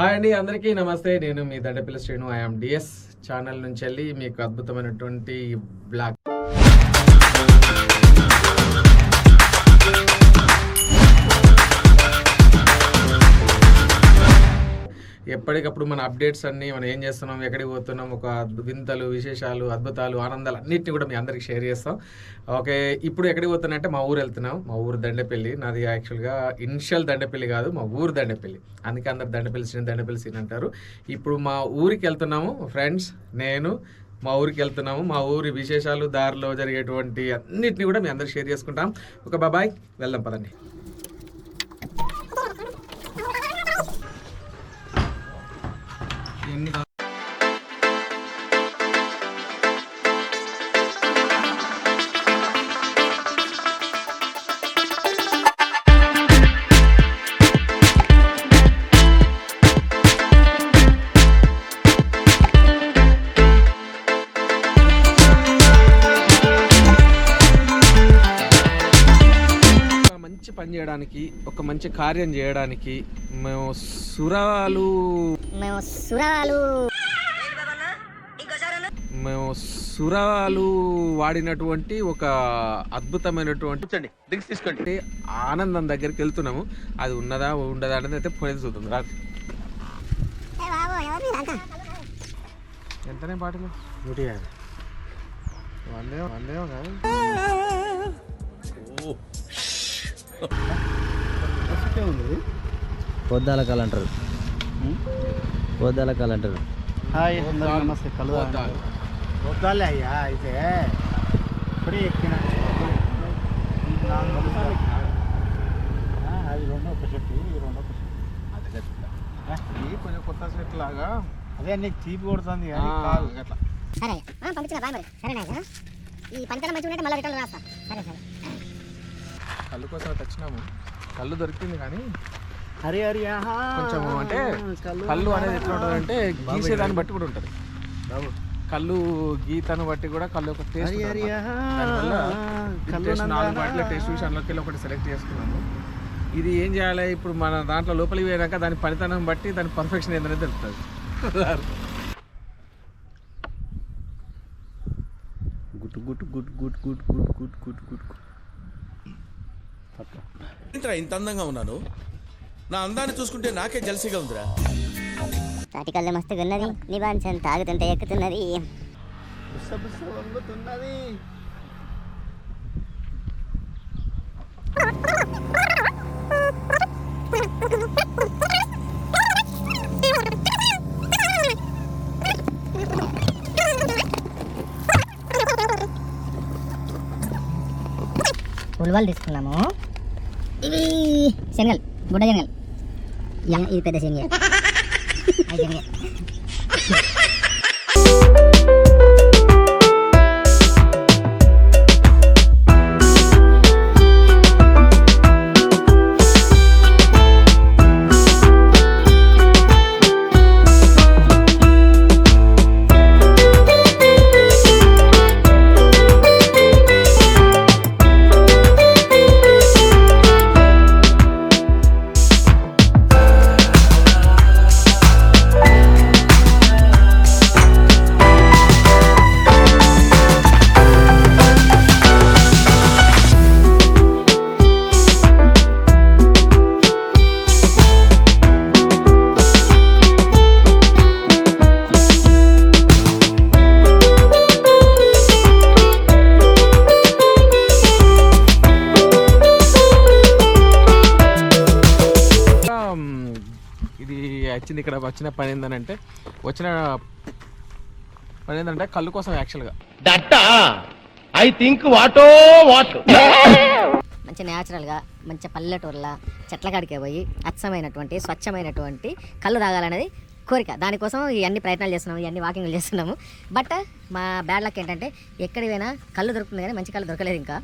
Hi అండి, అందరికీ నమస్తే. నేను మీ దండపిల్ల శ్రీను. ఐఎమ్ డిఎస్ ఛానల్ నుంచి వెళ్ళి మీకు అద్భుతమైనటువంటి బ్లాగ్ ఎప్పటికప్పుడు మన అప్డేట్స్ అన్నీ మనం ఏం చేస్తున్నాం, ఎక్కడికి పోతున్నాం, ఒక వింతలు, విశేషాలు, అద్భుతాలు, ఆనందాలు అన్నింటినీ కూడా మీ అందరికి షేర్ చేస్తాం. ఓకే, ఇప్పుడు ఎక్కడికి పోతున్నా అంటే మా ఊరు వెళ్తున్నాం. మా ఊరు దండపల్లి. నాది యాక్చువల్గా ఇనిషియల్ దండపల్లి కాదు, మా ఊరు దండపల్లి. అందుకే అందరు దండపల్లి సీన్ అంటారు. ఇప్పుడు మా ఊరికి వెళ్తున్నాము ఫ్రెండ్స్. నేను మా ఊరికి వెళ్తున్నాము. మా ఊరి విశేషాలు, దారిలో జరిగేటువంటి అన్నిటిని కూడా మీ అందరికి షేర్ చేసుకుంటాం. ఒక బాబాయ్, వెళ్దాం పదండి. పని చేయడానికి, ఒక మంచి కార్యం చేయడానికి మేము సురాలు వాడినటువంటి ఒక అద్భుతమైనటువంటి తీసుకోండి ఆనందం దగ్గరికి వెళ్తున్నాము. అది ఉన్నదా ఉండదా అనేది అయితే పోయేది చూద్దాం. రాదు ఎంతనే పాటలు వందేమో కాదు. పొద్దాల కాలు అంటారు. హాయ్, నమస్తే. పొద్దాలే అయ్యా. అయితే ఇప్పుడే ఎక్కిన అది రెండో ఒక చెట్టు, ఇది రెండో ఒక చెట్టు. అది కొంచెం కొత్త చెట్టు లాగా. అదే నీకు తీపి కొడుతుంది కానీ కాదు అట్లా. సరే పంపించిన బాయ్. మరి సరేనా, ఈ పంచన మంచిగా ఉంటే మళ్ళీ రిటర్న్ రాస్తా. సరే సరే. కళ్ళు కోసం తెచ్చినాము. కళ్ళు దొరికింది కానీ హరి హరి కొంచెం అంటే కళ్ళు అనేది ఎట్లా ఉంటుంది అంటే గీసేదాన్ని బట్టి కూడా ఉంటుంది. కళ్ళు గీతను బట్టి కూడా కళ్ళు ఒక టేస్ట్. నాలుగు వాటిలో టేస్ట్ విషయంలోకి వెళ్ళి ఒకటి సెలెక్ట్ చేసుకున్నాము. ఇది ఏం చేయాలి ఇప్పుడు మన దాంట్లో లోపలికి పోయాక దాని పనితనం బట్టి దాని పర్ఫెక్షన్ ఏంటనేది తెలుస్తుంది. గుట్ గుట్ గుట్ గుట్ గుట్ గుట్ గుట్ గుట్ గుట్. ఇంత అందంగా ఉన్నాను, నా అందాన్ని చూసుకుంటే నాకే జల్సీగా ఉందిరా. తాటికల్లా మస్తుగా ఉన్నది, నివాంచం తాగుతుంటే ఎక్కుతున్నది. ఉల్వలు తీసుకున్నాము. ఇవి శనగలు, గుడ్డ శనగలు. ఇది పెద్ద శనగ. వచ్చింది ఇక్కడ వచ్చిన పని ఏంటంటే కళ్ళు కోసం యాక్చువల్గా మంచి న్యాచురల్గా మంచి పల్లెటూరులా చెట్ల కాడికే పోయి అచ్చమైనటువంటి స్వచ్ఛమైనటువంటి కళ్ళు తాగాలనేది కోరిక. దానికోసం ఇవన్నీ ప్రయత్నాలు చేస్తున్నాము, ఇవన్నీ వాకింగ్లు చేస్తున్నాము. బట్ మా బ్యాడ్ లక్ ఏంటంటే ఎక్కడికి పోయినా కళ్ళు దొరుకుతుంది కానీ మంచి కళ్ళు దొరకలేదు ఇంకా.